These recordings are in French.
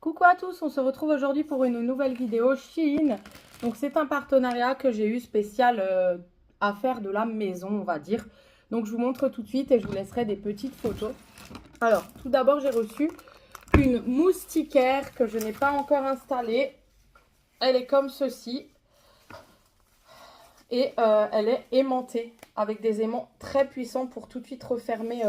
Coucou à tous, on se retrouve aujourd'hui pour une nouvelle vidéo Shein. Donc c'est un partenariat que j'ai eu spécial à faire de la maison, on va dire. Donc je vous montre tout de suite et je vous laisserai des petites photos. Alors tout d'abord j'ai reçu une moustiquaire que je n'ai pas encore installée. Elle est comme ceci. Et elle est aimantée avec des aimants très puissants pour tout de suite refermer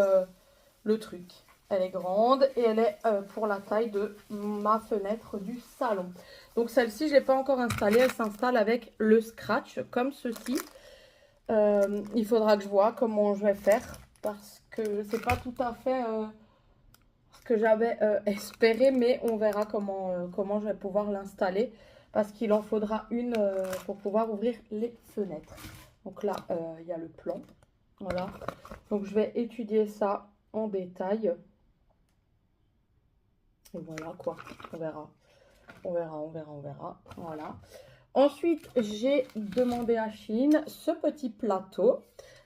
le truc. Elle est grande et elle est pour la taille de ma fenêtre du salon. Donc celle-ci, je ne l'ai pas encore installée. Elle s'installe avec le scratch comme ceci. Il faudra que je vois comment je vais faire parce que c'est pas tout à fait ce que j'avais espéré. Mais on verra comment je vais pouvoir l'installer parce qu'il en faudra une pour pouvoir ouvrir les fenêtres. Donc là, il y a le plan. Voilà. Donc je vais étudier ça en détail. Et voilà quoi, on verra. On verra. Voilà. Ensuite, j'ai demandé à Shein ce petit plateau.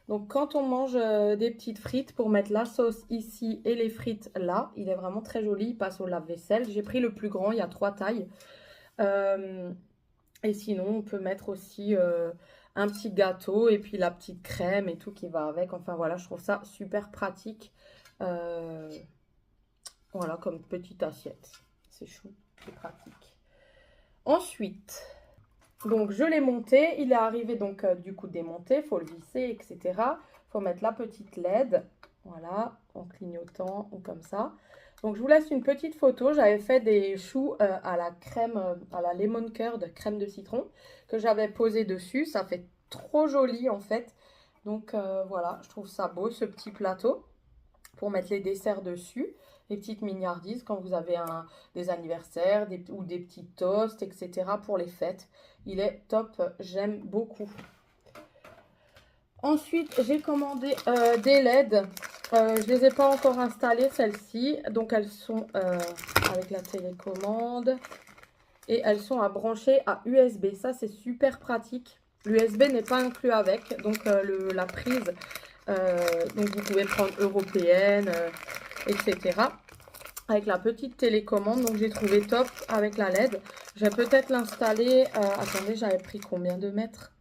Donc, quand on mange des petites frites, pour mettre la sauce ici et les frites là, il est vraiment très joli. Il passe au lave-vaisselle. J'ai pris le plus grand, il y a 3 tailles. Et sinon, on peut mettre aussi un petit gâteau et puis la petite crème et tout qui va avec. Enfin, voilà, je trouve ça super pratique. Voilà, comme petite assiette. C'est chou, c'est pratique. Ensuite, donc je l'ai monté. Il est arrivé donc du coup démonté. Il faut le visser, etc. Il faut mettre la petite LED. Voilà, en clignotant ou comme ça. Donc je vous laisse une petite photo. J'avais fait des choux à la crème, à la lemon curd, crème de citron, que j'avais posé dessus. Ça fait trop joli en fait. Donc voilà, je trouve ça beau ce petit plateau pour mettre les desserts dessus. Les petites mignardises quand vous avez des anniversaires ou des petits toasts, etc. pour les fêtes. Il est top, j'aime beaucoup. Ensuite, j'ai commandé des LED. Je ne les ai pas encore installées, celles-ci. Donc, elles sont avec la télécommande. Et elles sont à brancher à USB. Ça, c'est super pratique. L'USB n'est pas inclus avec. Donc, la prise, donc vous pouvez prendre européenne, etc. Avec la petite télécommande. Donc, j'ai trouvé top avec la LED. Je vais peut-être l'installer. Attendez, j'avais pris combien de mètres?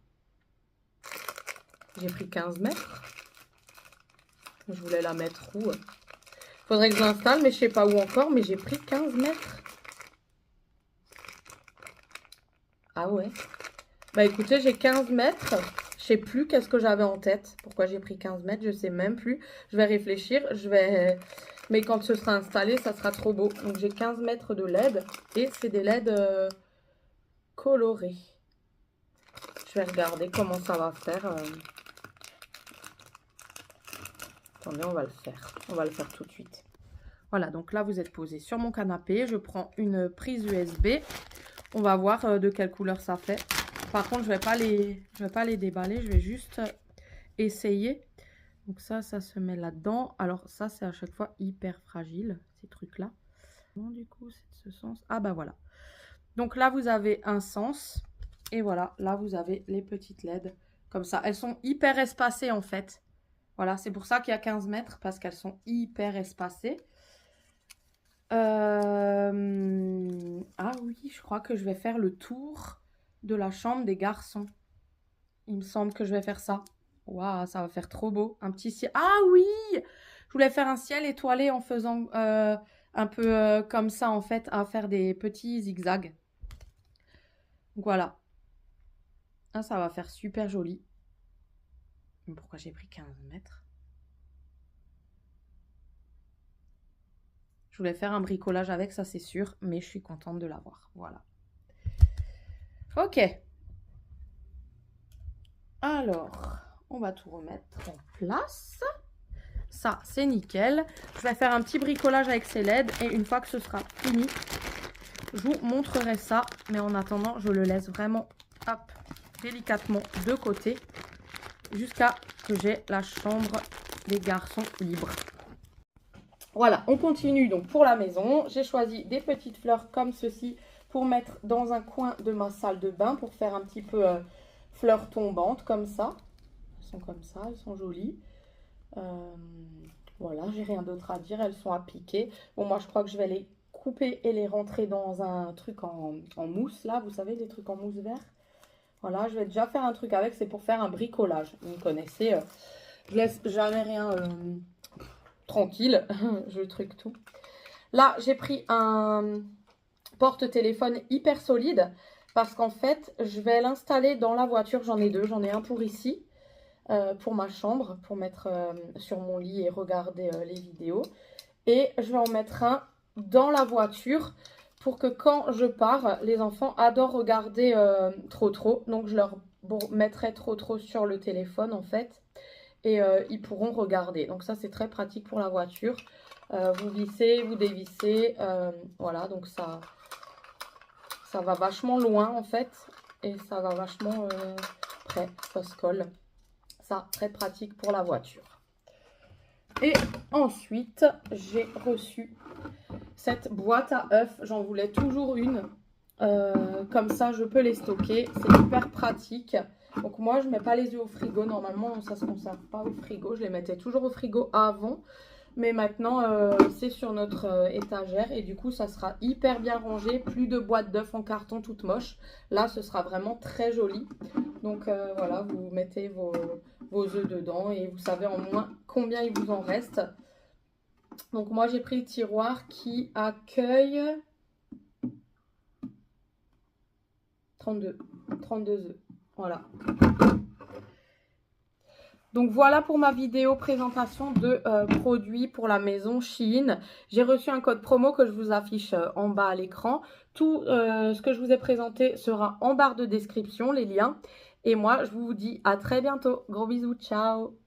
J'ai pris 15 mètres. Je voulais la mettre où? Faudrait que je l'installe, mais je sais pas où encore. Mais j'ai pris 15 mètres. Ah ouais. Bah écoutez, j'ai 15 mètres. Je sais plus qu'est-ce que j'avais en tête. Pourquoi j'ai pris 15 mètres, je sais même plus. Je vais réfléchir. Mais quand ce sera installé, ça sera trop beau. Donc j'ai 15 mètres de LED. Et c'est des LED colorés. Je vais regarder comment ça va faire. Attendez, on va le faire. On va le faire tout de suite. Voilà, donc là, vous êtes posé sur mon canapé. Je prends une prise USB. On va voir de quelle couleur ça fait. Par contre, je vais pas les déballer. Je vais juste essayer. Donc ça se met là-dedans. Alors ça, c'est à chaque fois hyper fragile, ces trucs-là. Bon, du coup, c'est de ce sens. Ah bah voilà. Donc là, vous avez un sens. Et voilà, là, vous avez les petites LED. Comme ça. Elles sont hyper espacées, en fait. Voilà, c'est pour ça qu'il y a 15 mètres, parce qu'elles sont hyper espacées. Ah oui, je crois que je vais faire le tour de la chambre des garçons. Il me semble que je vais faire ça. Waouh, ça va faire trop beau. Un petit ciel. Ah oui! Je voulais faire un ciel étoilé en faisant un peu comme ça, en fait, à faire des petits zigzags. Donc voilà. Ah, ça va faire super joli. Mais pourquoi j'ai pris 15 mètres? Je voulais faire un bricolage avec, ça c'est sûr, mais je suis contente de l'avoir. Voilà. Ok. Alors, on va tout remettre en place. Ça, c'est nickel. Je vais faire un petit bricolage avec ces LED et une fois que ce sera fini, je vous montrerai ça. Mais en attendant, je le laisse vraiment hop, délicatement de côté jusqu'à que j'ai la chambre des garçons libre. Voilà, on continue donc pour la maison. J'ai choisi des petites fleurs comme ceci pour mettre dans un coin de ma salle de bain pour faire un petit peu fleurs tombantes comme ça. Elles sont comme ça, elles sont jolies. Voilà, j'ai rien d'autre à dire, elles sont à piquer. Bon, moi je crois que je vais les couper et les rentrer dans un truc en mousse, là, vous savez, des trucs en mousse vert. Voilà, je vais déjà faire un truc avec, c'est pour faire un bricolage. Vous me connaissez, je laisse jamais rien tranquille, je truc tout. Là, j'ai pris un porte-téléphone hyper solide parce qu'en fait, je vais l'installer dans la voiture. J'en ai deux, j'en ai un pour ici, pour ma chambre, pour mettre sur mon lit et regarder les vidéos. Et je vais en mettre un dans la voiture pour que quand je pars, les enfants adorent regarder trop. Donc je leur mettrai trop sur le téléphone en fait. Et ils pourront regarder. Donc ça c'est très pratique pour la voiture. Vous vissez, vous dévissez. Voilà, donc ça va vachement loin en fait. Et ça va vachement près. Ça se colle. Ça, très pratique pour la voiture. Et ensuite, j'ai reçu cette boîte à œufs. J'en voulais toujours une. Comme ça, je peux les stocker. C'est hyper pratique. Donc moi, je ne mets pas les œufs au frigo. Normalement, ça ne se conserve pas au frigo. Je les mettais toujours au frigo avant. Mais maintenant, c'est sur notre étagère. Et du coup, ça sera hyper bien rangé. Plus de boîtes d'œufs en carton toutes moches. Là, ce sera vraiment très joli. Donc voilà, vous mettez vos œufs dedans. Et vous savez en moins combien il vous en reste. Donc moi, j'ai pris le tiroir qui accueille 32 œufs. Voilà. Donc voilà pour ma vidéo présentation de produits pour la maison Shein. J'ai reçu un code promo que je vous affiche en bas à l'écran. Tout ce que je vous ai présenté sera en barre de description, les liens. Et moi, je vous dis à très bientôt. Gros bisous, ciao!